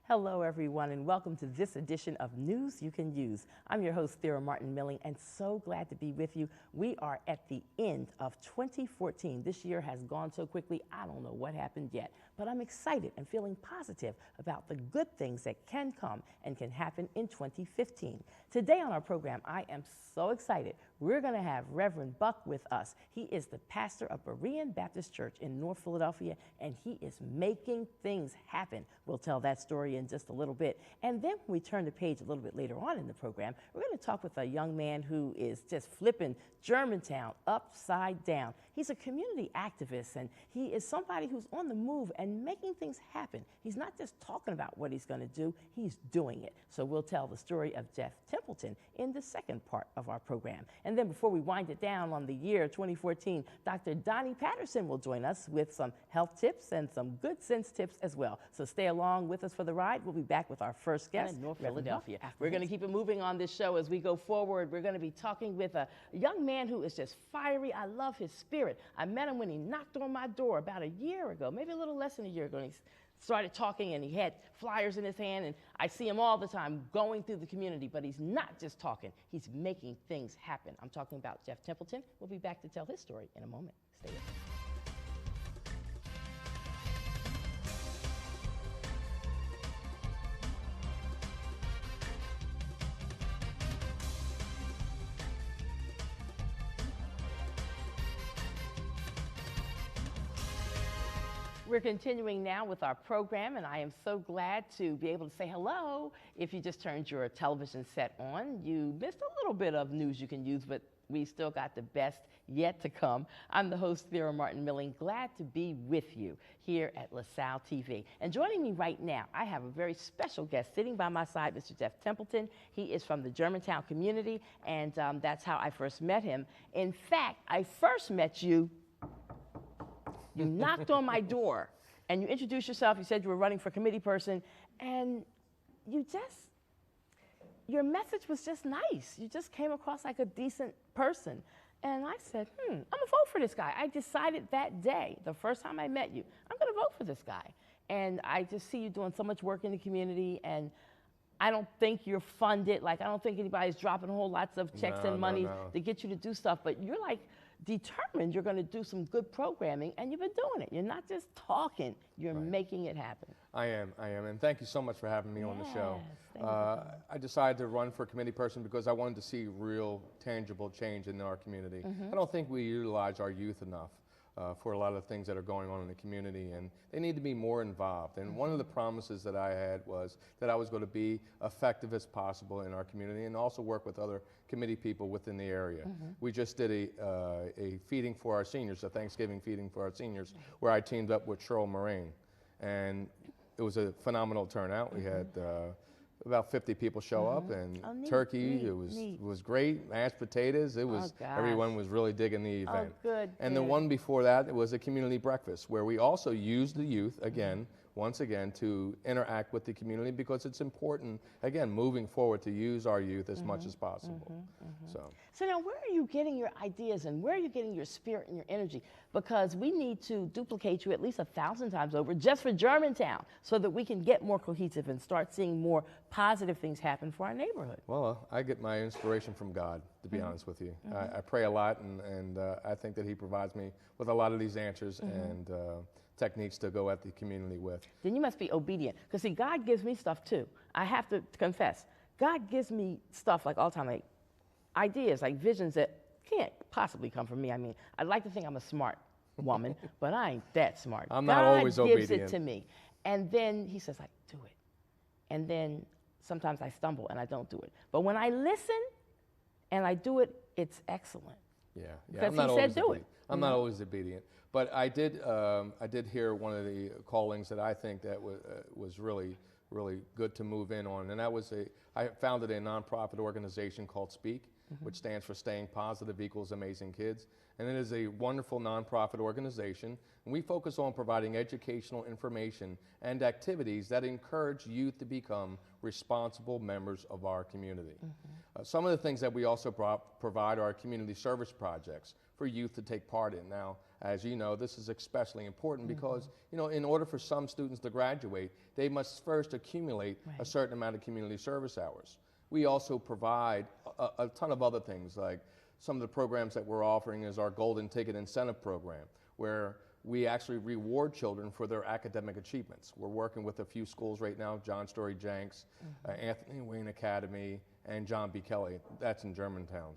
Hello, everyone, and welcome to this edition of News You Can Use. I'm your host, Thera Martin Milling, and so glad to be with you. We are at the end of 2014. This year has gone so quickly, I don't know what happened yet, but I'm excited and feeling positive about the good things that can come and can happen in 2015. Today on our program, I am so excited. We're going to have Reverend Buck with us. He is the pastor of Berean Baptist Church in North Philadelphia, and he is making things happen. We'll tell that story in just a little bit. And then when we turn the page a little bit later on in the program, we're going to talk with a young man who is just flipping Germantown upside down. He's a community activist, and he is somebody who's on the move and making things happen. He's not just talking about what he's going to do, he's doing it. So we'll tell the story of Jeff Templeton in the second part of our program. And then before we wind it down on the year 2014, Dr. Donnie Patterson will join us with some health tips and some good sense tips as well. So stay along with us for the ride. We'll be back with our first guest, North Philadelphia. We're going to keep it moving on this show as we go forward. We're going to be talking with a young man who is just fiery. I love his spirit. I met him when he knocked on my door about a year ago, maybe a little less than a year ago. And he started talking, and he had flyers in his hand, and I see him all the time going through the community, but he's not just talking, he's making things happen. I'm talking about Jeff Templeton. We'll be back to tell his story in a moment. Stay with us. We're continuing now with our program, and I am so glad to be able to say hello. If you just turned your television set on, you missed a little bit of News You Can Use, but we still got the best yet to come. I'm the host, Thera Martin Milling, glad to be with you here at LaSalle TV. And joining me right now, I have a very special guest sitting by my side, Mr. Jeff Templeton. He is from the Germantown community, and that's how I first met him. In fact, I first met you. You knocked on my door, and you introduced yourself. You said you were running for committee person, and your message was just nice. You just came across like a decent person. And I said, I'm gonna vote for this guy. I decided that day, the first time I met you, I'm gonna vote for this guy. And I just see you doing so much work in the community, and I don't think you're funded. Like, I don't think anybody's dropping whole lots of checks and money to get you to do stuff, but you're like, determined you're going to do some good programming, and you've been doing it. You're not just talking, you're making it happen. I am, and thank you so much for having me on the show. I decided to run for committee person because I wanted to see real, tangible change in our community. I don't think we utilize our youth enough for a lot of things that are going on in the community, and they need to be more involved. And one of the promises that I had was that I was going to be effective as possible in our community and also work with other committee people within the area. We just did a feeding for our seniors, a Thanksgiving feeding for our seniors, where I teamed up with Cheryl Moraine, and it was a phenomenal turnout. We had about 50 people show up, and turkey, it was great, mashed potatoes, it was, everyone was really digging the event. And the one before that, it was a community breakfast, where we also used the youth, again, once again, to interact with the community, because it's important, again, moving forward, to use our youth as much as possible. So now, where are you getting your ideas, and where are you getting your spirit and your energy? Because we need to duplicate you at least 1,000 times over just for Germantown, so that we can get more cohesive and start seeing more positive things happen for our neighborhood. Well, I get my inspiration from God, to be honest with you. I pray a lot, and I think that He provides me with a lot of these answers and techniques to go at the community with. Then you must be obedient, because see, God gives me stuff too. I have to confess, God gives me stuff like all the time, like ideas, like visions that can't possibly come from me. I mean, I'd like to think I'm a smart woman, but I ain't that smart. I'm not always obedient. God gives it to me, and then He says, like, do it. And then sometimes I stumble and I don't do it. But when I listen and I do it, it's excellent. Because He said do it. I'm not always obedient. But I did hear one of the callings that I think that was really, really good to move in on, and that was I founded a nonprofit organization called SPEAK, which stands for Staying Positive Equals Amazing Kids, and it is a wonderful nonprofit organization, and we focus on providing educational information and activities that encourage youth to become responsible members of our community. Some of the things that we also provide are community service projects for youth to take part in. Now, As you know, this is especially important because, you know, in order for some students to graduate, they must first accumulate a certain amount of community service hours. We also provide a ton of other things, like some of the programs that we're offering is our Golden Ticket Incentive Program, where we actually reward children for their academic achievements. We're working with a few schools right now, John Story Jenks, Anthony Wayne Academy, and John B. Kelly. That's in Germantown.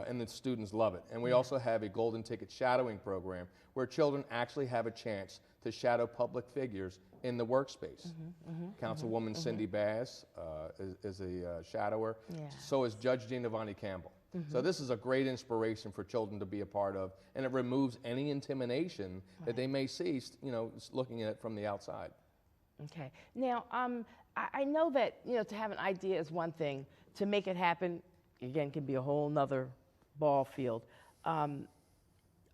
And the students love it. And we also have a Golden Ticket Shadowing Program where children actually have a chance to shadow public figures in the workspace. Councilwoman Cindy Bass is a shadower. So is Judge Giovanni Campbell. So this is a great inspiration for children to be a part of, and it removes any intimidation that they may see, you know, looking at it from the outside. Okay. Now, I know that, you know, to have an idea is one thing. To make it happen, again, can be a whole nother ball field.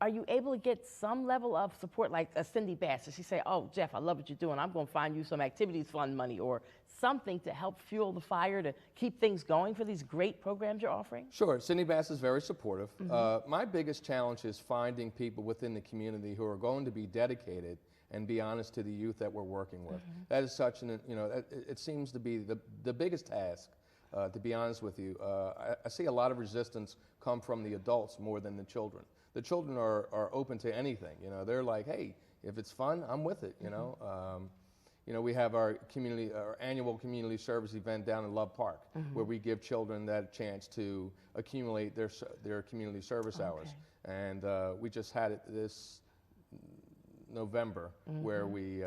Are you able to get some level of support, like a Cindy Bass? Does she say, oh, Jeff, I love what you're doing. I'm going to find you some activities fund money or something to help fuel the fire to keep things going for these great programs you're offering? Sure. Cindy Bass is very supportive. My biggest challenge is finding people within the community who are going to be dedicated and be honest to the youth that we're working with. That is such an, you know, it seems to be the biggest task, to be honest with you. I see a lot of resistance come from the adults more than the children. The children are open to anything, you know. They're like, hey, if it's fun, I'm with it, you know. You know, we have our annual community service event down in Love Park, where we give children that chance to accumulate their community service hours. And we just had it this November, where we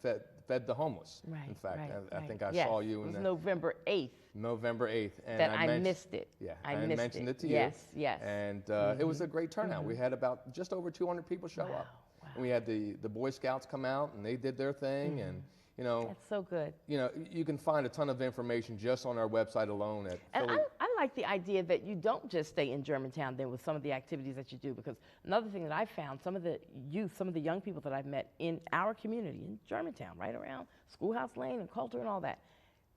fed the homeless. In fact, I think I saw you in November 8th. November 8th. And that I missed it. Yeah, I mentioned it to you. Yes. And it was a great turnout. We had about just over 200 people show up. And we had the Boy Scouts come out, and they did their thing. And, you know. That's so good. You know, you can find a ton of information just on our website alone at Philly. I like the idea that you don't just stay in Germantown then with some of the activities that you do, because another thing that I found, some of the youth, some of the young people that I've met in our community, in Germantown, right around Schoolhouse Lane and Coulter and all that,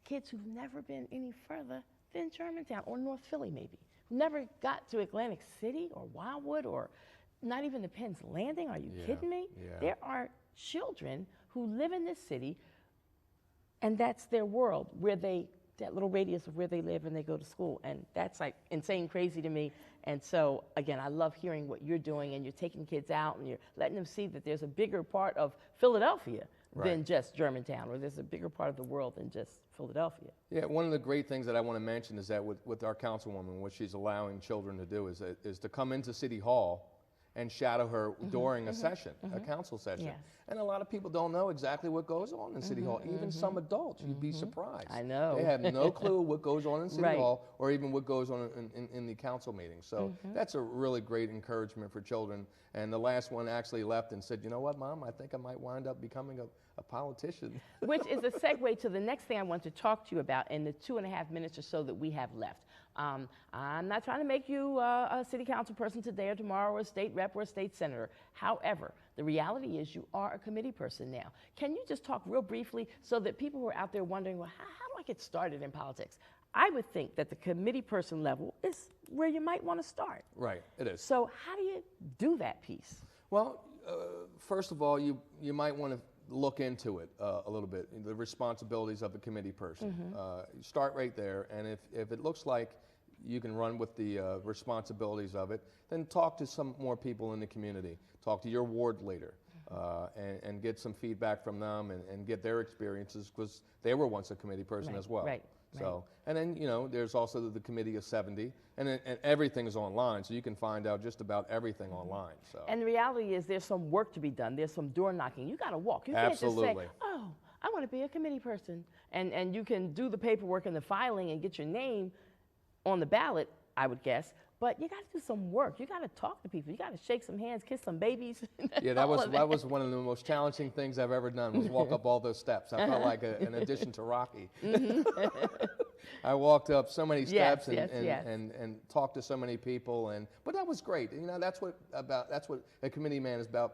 kids who've never been any further than Germantown or North Philly maybe, who never got to Atlantic City or Wildwood or not even the Penn's Landing. Are you kidding me? There are children who live in this city, and that's their world, where that little radius of where they live and they go to school. And that's like insane crazy to me. And so, again, I love hearing what you're doing, and you're taking kids out and you're letting them see that there's a bigger part of Philadelphia than just Germantown, or there's a bigger part of the world than just Philadelphia. Yeah, one of the great things that I want to mention is that with our councilwoman, what she's allowing children to do is to come into City Hall and shadow her during a session, a council session. And a lot of people don't know exactly what goes on in City Hall. Even some adults, you'd be surprised. I know. They have no clue what goes on in City Hall or even what goes on in the council meetings. So that's a really great encouragement for children. And the last one actually left and said, you know what, Mom, I think I might wind up becoming a politician. Which is a segue to the next thing I want to talk to you about in the 2.5 minutes or so that we have left. I'm not trying to make you a city council person today or tomorrow, or a state rep or a state senator. However, the reality is you are a committee person now. Can you just talk real briefly so that people who are out there wondering, well, how do I get started in politics? I would think that the committee person level is where you might want to start. Right, it is. So how do you do that piece? Well, first of all, you might want to look into it a little bit, the responsibilities of a committee person. Start right there, and if it looks like you can run with the responsibilities of it, then talk to some more people in the community. Talk to your ward leader and get some feedback from them and get their experiences, because they were once a committee person as well. So, and then, you know, there's also the Committee of 70, and everything is online, so you can find out just about everything online. So. And the reality is there's some work to be done. There's some door knocking. You got to walk. You can't just say, oh, I want to be a committee person. And you can do the paperwork and the filing and get your name on the ballot, I would guess. But you got to do some work. You got to talk to people. You got to shake some hands, kiss some babies. Yeah, that was one of the most challenging things I've ever done, was walk up all those steps. I felt like an addition to Rocky. I walked up so many steps and talked to so many people, but that was great. You know, that's what a committee man is about.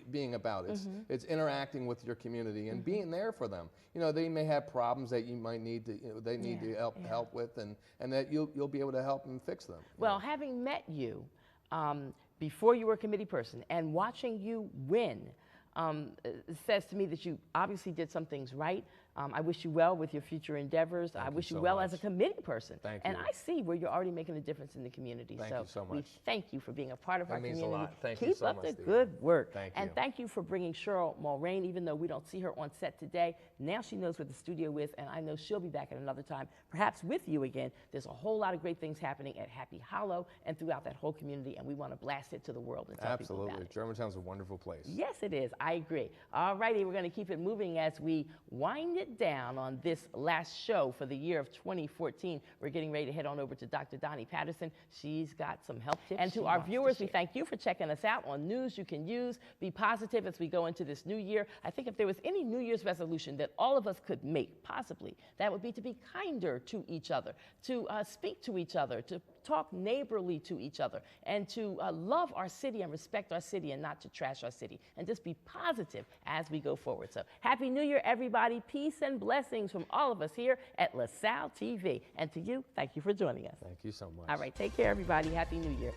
Being about it's interacting with your community and being there for them. You know, they may have problems that you might need to, you know, they need to help with, and that you'll be able to help them fix them. Well, having met you, before you were a committee person and watching you win says to me that you obviously did some things right. I wish you well with your future endeavors. I wish you well as a committee person. Thank and you. I see where you're already making a difference in the community. Thank you so much. We thank you for being a part of our That means community. a lot. Thank Keep you so up much, the Steve. good work. Thank and you. thank you for bringing Cheryl Mulrain, even though we don't see her on set today. Now she knows where the studio is, and I know she'll be back at another time, perhaps with you again. There's a whole lot of great things happening at Happy Hollow and throughout that whole community, and we want to blast it to the world and tell people about it. Germantown's a wonderful place. Yes, it is. I agree. All righty, we're going to keep it moving as we wind it down on this last show for the year of 2014. We're getting ready to head on over to Dr. Donnie Patterson. She's got some health tips. And to our viewers, we thank you for checking us out on news you can use. Be positive as we go into this new year. I think if there was any New Year's resolution that all of us could make, possibly, that would be to be kinder to each other, to speak to each other, to talk neighborly to each other, and to love our city and respect our city and not to trash our city, and just be positive as we go forward. So Happy New Year, everybody. Peace and blessings from all of us here at LaSalle TV. And to you, thank you for joining us. Thank you so much. All right, take care, everybody. Happy New Year.